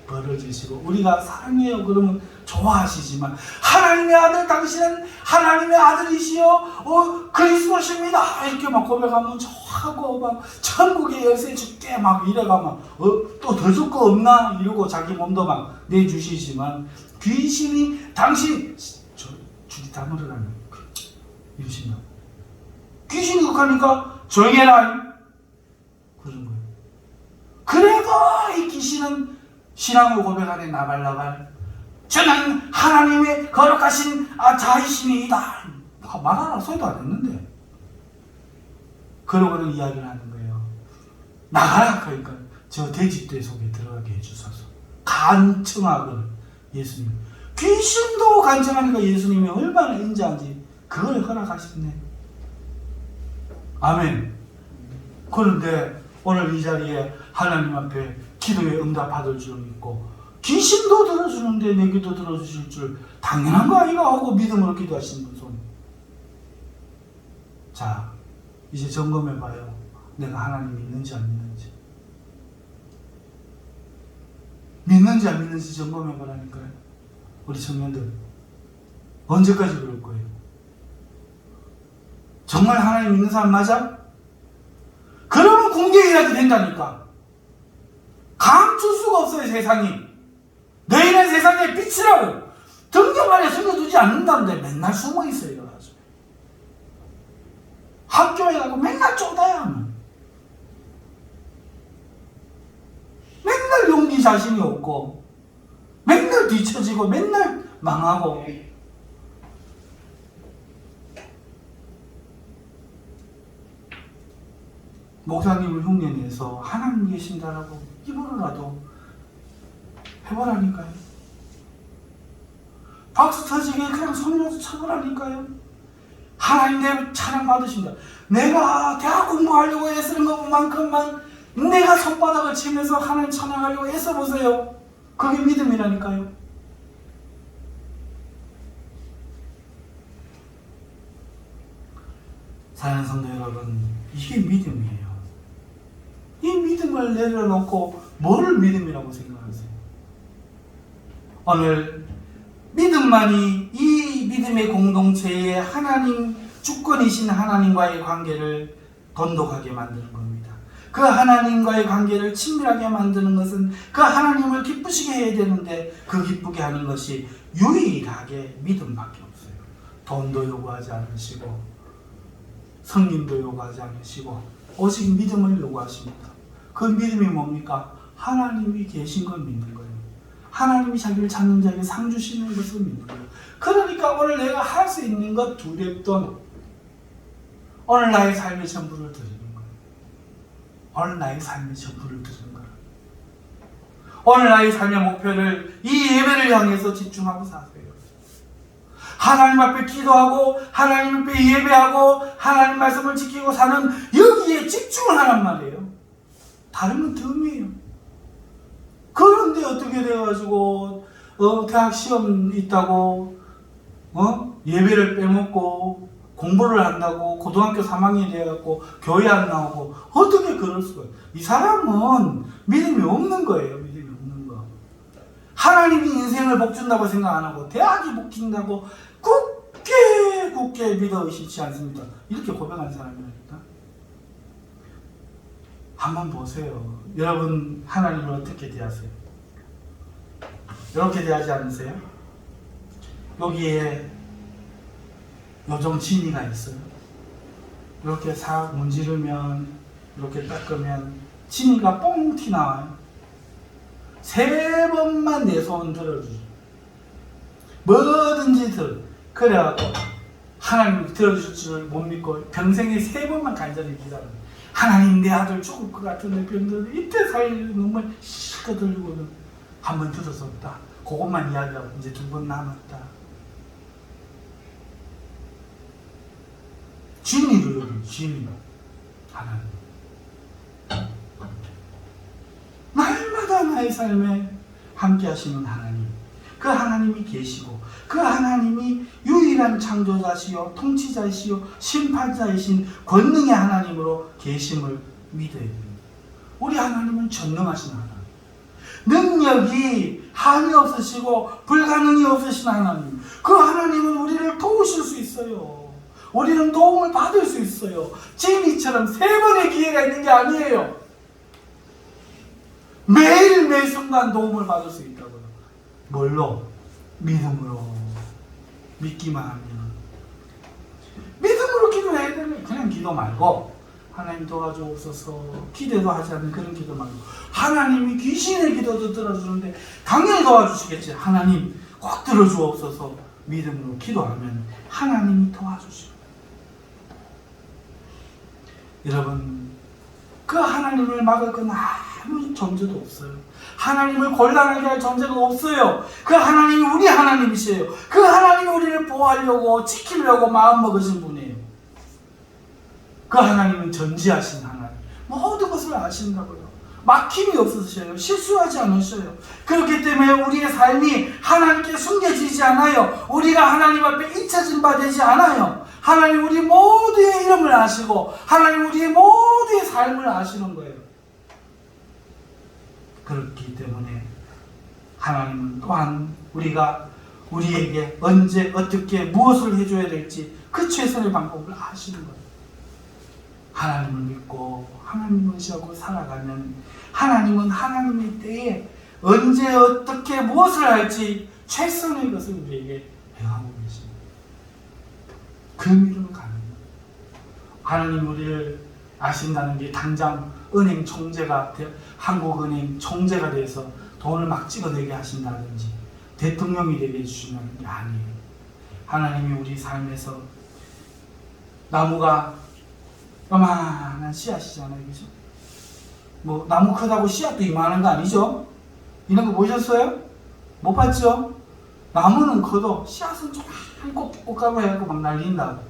벌어지시고, 우리가 사랑해요 그러면 좋아하시지만, 하나님의 아들, 당신은 하나님의 아들이시여, 그리스도십니다 이렇게 막 고백하면 좋아하고, 막 천국의 열쇠 줄게 막 이래가면 또 더 줄 거 없나 이러고 자기 몸도 막 내주시지만, 귀신이 당신 주디 다물으라면 이러시면 귀신이 극하니까 조용히 해라 그런 거예요. 그래도 이 귀신은 신앙을 고백하네. 나발나발 저는 하나님의 거룩하신 자이시니이다 말하라 소리도 안 했는데, 그러고는 이야기를 하는 거예요. 나가라. 그러니까 저 돼지떼 속에 들어가게 해주소서. 간청하거든 예수님. 귀신도 간청하니까 예수님이 얼마나 인자한지 그걸 허락하셨네. 아멘. 그런데 오늘 이 자리에 하나님 앞에 기도에 응답받을 줄 믿고, 귀신도 들어주는데 내 기도 들어주실 줄 당연한 거 아이가 하고 믿음으로 기도하시는 분 손. 자, 이제 점검해봐요. 내가 하나님 믿는지 안 믿는지. 믿는지 안 믿는지 점검해보라니까요. 우리 청년들 언제까지 그럴 거예요? 정말 하나님 믿는 사람 맞아? 그러면 공개해야지 된다니까. 감출 수가 없어요. 세상이. 너희는 세상의 빛이라고. 등경 안에 숨겨두지 않는다는데 맨날 숨어있어요. 학교에 가고 맨날 쪼다야. 맨날 용기 자신이 없고, 맨날 뒤처지고, 맨날 망하고. 목사님을 흉내내서 하나님 계신다라고 입으로라도 해보라니까요. 박수 터지게 그냥 손이라도 쳐보라니까요. 하나님 내 찬양 받으신다. 내가 대학 공부하려고 애쓰는 것만큼만 내가 손바닥을 치면서 하나님 찬양하려고 애써보세요. 그게 믿음이라니까요. 사랑하는 성도 여러분, 이게 믿음이에요. 이 믿음을 내려놓고 뭐를 믿음이라고 생각하세요? 오늘 믿음만이 이 믿음의 공동체에 하나님, 주권이신 하나님과의 관계를 돈독하게 만드는 겁니다. 그 하나님과의 관계를 친밀하게 만드는 것은 그 하나님을 기쁘시게 해야 되는데, 그 기쁘게 하는 것이 유일하게 믿음밖에 없어요. 돈도 요구하지 않으시고 성님도 요구하지 않으시고 오직 믿음을 요구하십니다. 그 믿음이 뭡니까? 하나님이 계신 걸 믿는 거예요. 하나님이 자기를 찾는 자에게 상 주시는 것을 믿는 거예요. 그러니까 오늘 내가 할 수 있는 것 두렵던 오늘 나의 삶의 전부를 드리는 거예요. 오늘 나의 삶의 전부를 드리는 거예요. 오늘 나의 삶의 목표를 이 예배를 향해서 집중하고 사세요. 하나님 앞에 기도하고 하나님 앞에 예배하고 하나님 말씀을 지키고 사는 여기에 집중을 하란 말이에요. 다른 건 덤이에요. 그런데 어떻게 돼가지고 대학 시험 있다고 예배를 빼먹고 공부를 한다고 고등학교 3학년이 돼갖고 교회 안 나오고 어떻게 그럴 수가 있어요. 이 사람은 믿음이 없는 거예요. 믿음이 없는 거. 하나님이 인생을 복준다고 생각 안 하고 대학이 복준다고 굳게 믿어 의심치 않습니다. 이렇게 고백한 사람이라니까. 한번 보세요. 여러분 하나님을 어떻게 대하세요? 이렇게 대하지 않으세요? 여기에 요정 진이가 있어요. 이렇게 싹 문지르면 이렇게 닦으면 진이가 뽕 티 나와요. 3번만 내 손 들어주죠. 뭐든지 그래갖고 하나님 들어주실 줄 못 믿고 평생에 3번만 간절히 기다려요. 하나님 내 아들 죽을 것 같은데 병들어 이때 사이에 눈물 실컷 흘리고는 한 번 들었었다. 그것만 이야기하고 이제 2번 남았다. 진리를 여기 진리 하나님 날마다 나의 삶에 함께 하시는 하나님, 그 하나님이 계시고 그 하나님이 유일한 창조자시요 통치자이시요 심판자이신 권능의 하나님으로 계심을 믿어야 됩니다. 우리 하나님은 전능하신 하나님, 능력이 한이 없으시고 불가능이 없으신 하나님, 그 하나님은 우리를 도우실 수 있어요. 우리는 도움을 받을 수 있어요. 진이처럼 3번의 기회가 있는 게 아니에요. 매일 매 순간 도움을 받을 수 있다고요. 뭘로? 믿음으로. 믿기만 하면. 믿음으로 기도해야 되는, 그냥 기도 말고 하나님 도와주옵소서 기대도 하지 않는 그런 기도 말고 하나님이 귀신의 기도도 들어주는데 당연히 도와주시겠지. 하나님 꼭 들어주옵소서 믿음으로 기도하면 하나님이 도와주시고. 여러분 그 하나님을 막을 건 아무 존재도 없어요. 하나님을 곤란하게 할 존재가 없어요. 그 하나님이 우리 하나님이세요. 그 하나님이 우리를 보호하려고 지키려고 마음먹으신 분이에요. 그 하나님은 전지하신 하나님, 모든 것을 아신다고요. 막힘이 없으셔요. 실수하지 않으셔요. 그렇기 때문에 우리의 삶이 하나님께 숨겨지지 않아요. 우리가 하나님 앞에 잊혀진 바 되지 않아요. 하나님 우리 모두의 이름을 아시고 하나님 우리의 모두의 삶을 아시는 거예요. 그렇기 때문에 하나님은 또한 우리에게 언제 어떻게 무엇을 해줘야 될지 그 최선의 방법을 아시는 거예요. 하나님을 믿고 하나님을 의지하고 살아가면 하나님은 하나님의 때에 언제 어떻게 무엇을 할지 최선의 것을 우리에게 행하고 계십니다. 그 믿음을 가는 거예요. 하나님 우리를 아신다는 게 당장 은행 총재가 한국은행 총재가 돼서 돈을 막 찍어내게 하신다든지 대통령이 되게 해주시는 게 아니에요. 하나님이 우리 삶에서 나무가 요만한 씨앗이잖아요. 그죠? 뭐 나무 크다고 씨앗도 이만한 거 아니죠? 이런 거 보셨어요? 못 봤죠? 나무는 커도 씨앗은 조금 꽃가루 해갖고 막 날린다고.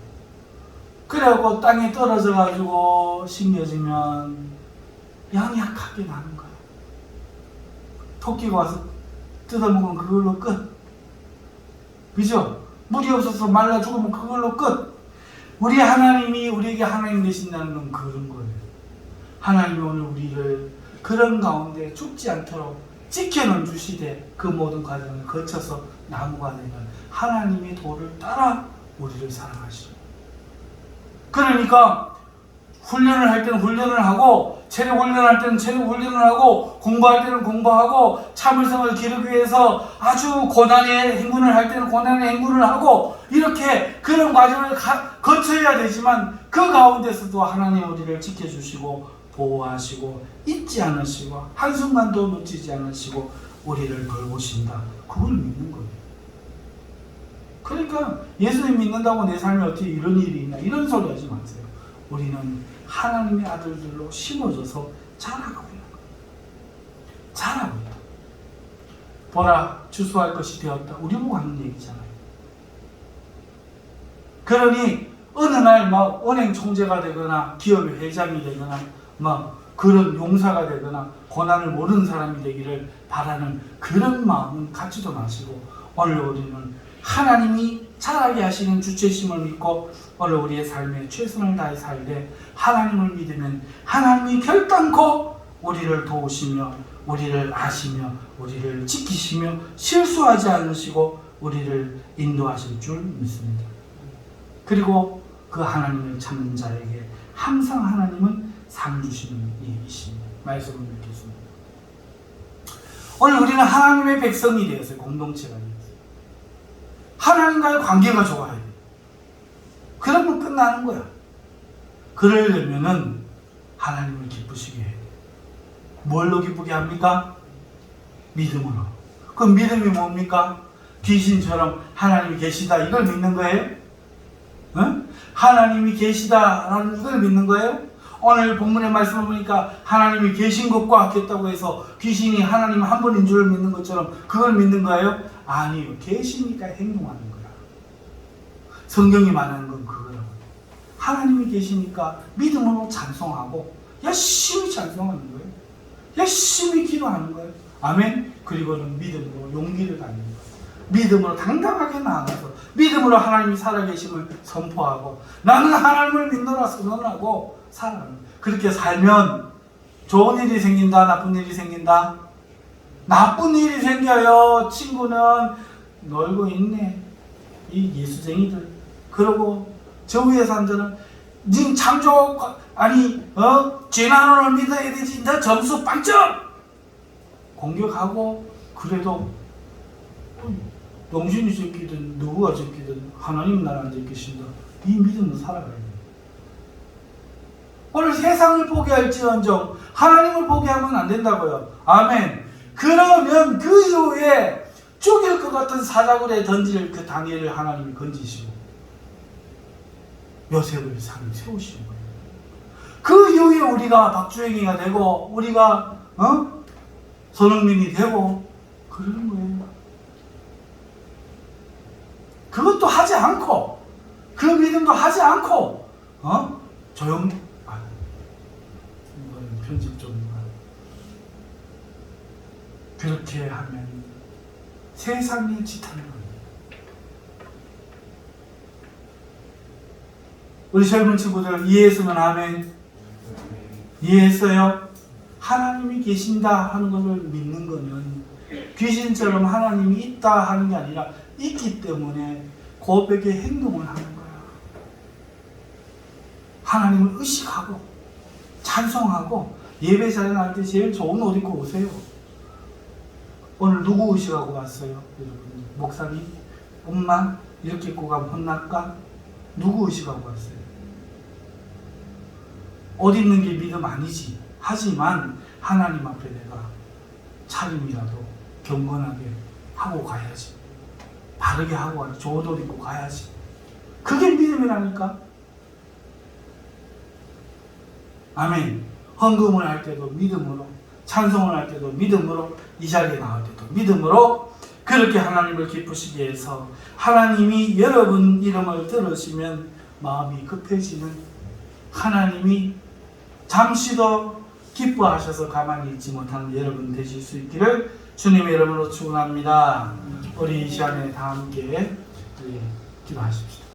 그래갖고 땅에 떨어져 가지고 심겨지면 양약하게 나는 거예요. 토끼가 와서 뜯어먹으면 그걸로 끝. 그죠? 물이 없어서 말라 죽으면 그걸로 끝. 우리 하나님이 우리에게 하나님 되신다는 건 그런 거예요. 하나님이 오늘 우리를 그런 가운데 죽지 않도록 지켜는 주시되 그 모든 과정을 거쳐서 나무가 되는 하나님의 도를 따라 우리를 사랑하시고, 그러니까 훈련을 할 때는 훈련을 하고 체력 훈련할 때는 체력 훈련을 하고 공부할 때는 공부하고 참을성을 기르기 위해서 아주 고난의 행군을 할 때는 고난의 행군을 하고 이렇게 그런 과정을 거쳐야 되지만 그 가운데서도 하나님 우리를 지켜주시고 보호하시고 잊지 않으시고 한순간도 놓치지 않으시고 우리를 돌보신다. 그걸 믿는 거예요. 그러니까 예수님 믿는다고 내 삶에 어떻게 이런 일이 있나 이런 소리 하지 마세요. 우리는 하나님의 아들들로 심어져서 자라고 있는 거예요. 자라고 있다. 보라 추수할 것이 되었다. 우리 보고 하는 얘기잖아요. 그러니 어느 날 막 은행 총재가 되거나 기업의 회장이 되거나 막 그런 용사가 되거나 고난을 모르는 사람이 되기를 바라는 그런 마음은 갖지도 마시고 오늘 우리는 하나님이 자라게 하시는 주체심을 믿고 오늘 우리의 삶에 최선을 다해 살되 하나님을 믿으면 하나님이 결단코 우리를 도우시며 우리를 아시며 우리를 지키시며 실수하지 않으시고 우리를 인도하실 줄 믿습니다. 그리고 그 하나님을 찾는 자에게 항상 하나님은 상 주시는 이이십니다. 말씀을 맺겠습니다. 오늘 우리는 하나님의 백성이 되었어요. 공동체가 되었어요. 하나님과의 관계가 좋아야 돼요. 그러면 끝나는 거야. 그러려면은 하나님을 기쁘시게 해야 돼요. 뭘로 기쁘게 합니까? 믿음으로. 그 믿음이 뭡니까? 귀신처럼 하나님이 계시다 이걸 믿는 거예요? 응? 하나님이 계시다라는 이걸 믿는 거예요? 오늘 본문의 말씀을 보니까 하나님이 계신 것과 같겠다고 해서 귀신이 하나님 한 분인 줄 믿는 것처럼 그걸 믿는 거예요? 아니요. 계시니까 행동하는 거야. 성경이 말하는 건 그거라고. 하나님이 계시니까 믿음으로 찬송하고 열심히 찬송하는 거예요. 열심히 기도하는 거예요. 아멘. 그리고는 믿음으로 용기를 갖는 거예요. 믿음으로 당당하게 나아가서 믿음으로 하나님이 살아계심을 선포하고 나는 하나님을 믿노라 선언하고 살아가는 거예요. 그렇게 살면 좋은 일이 생긴다, 나쁜 일이 생긴다? 나쁜 일이 생겨요. 친구는 놀고 있네. 이 예수쟁이들. 그러고 저 위에 사람들은 니 창조 재난을 믿어야 되지. 너 점수 빵점! 공격하고 그래도 농신이 적기든 누구가 적기든 하나님 나라 앉아 계신다. 이 믿음으로 살아가야 돼. 오늘 세상을 포기할지언정 하나님을 포기하면 안 된다고요. 아멘. 그러면 그 이후에 죽일 것 같은 사자굴에 던질 그 다니엘을 하나님이 건지시고 요셉을 상에 세우시는 거예요. 그 이후에 우리가 박주행이가 되고 우리가 손흥민이 되고 그러는 거예요. 그것도 하지 않고 그 믿음도 하지 않고 조용 이건 편집 좀 그렇게 하면 세상에 지탄을 합니다. 우리 젊은 친구들 이해했으면 아멘. 이해했어요? 하나님이 계신다 하는 것을 믿는 거는 귀신처럼 하나님이 있다 하는 게 아니라 있기 때문에 고백의 행동을 하는 거야. 하나님을 의식하고 찬송하고 예배 자리에 나갈 때 제일 좋은 옷 입고 오세요. 오늘 누구 의식하고 왔어요? 여러분, 목사님? 엄마? 이렇게 입고 가면 혼날까? 누구 의식하고 왔어요? 옷 입는 게 믿음 아니지. 하지만 하나님 앞에 내가 차림이라도 경건하게 하고 가야지. 바르게 하고 가야지. 좋은 옷 입고 가야지. 그게 믿음이라니까. 아멘. 헌금을 할 때도 믿음으로, 찬송을 할 때도 믿음으로, 이 자리에 나올 때도 믿음으로 그렇게 하나님을 기쁘시게 해서 하나님이 여러분 이름을 들으시면 마음이 급해지는 하나님이 잠시도 기뻐하셔서 가만히 있지 못하는 여러분 되실 수 있기를 주님의 이름으로 축원합니다. 우리 이 시간에 다 함께 기도하십시오.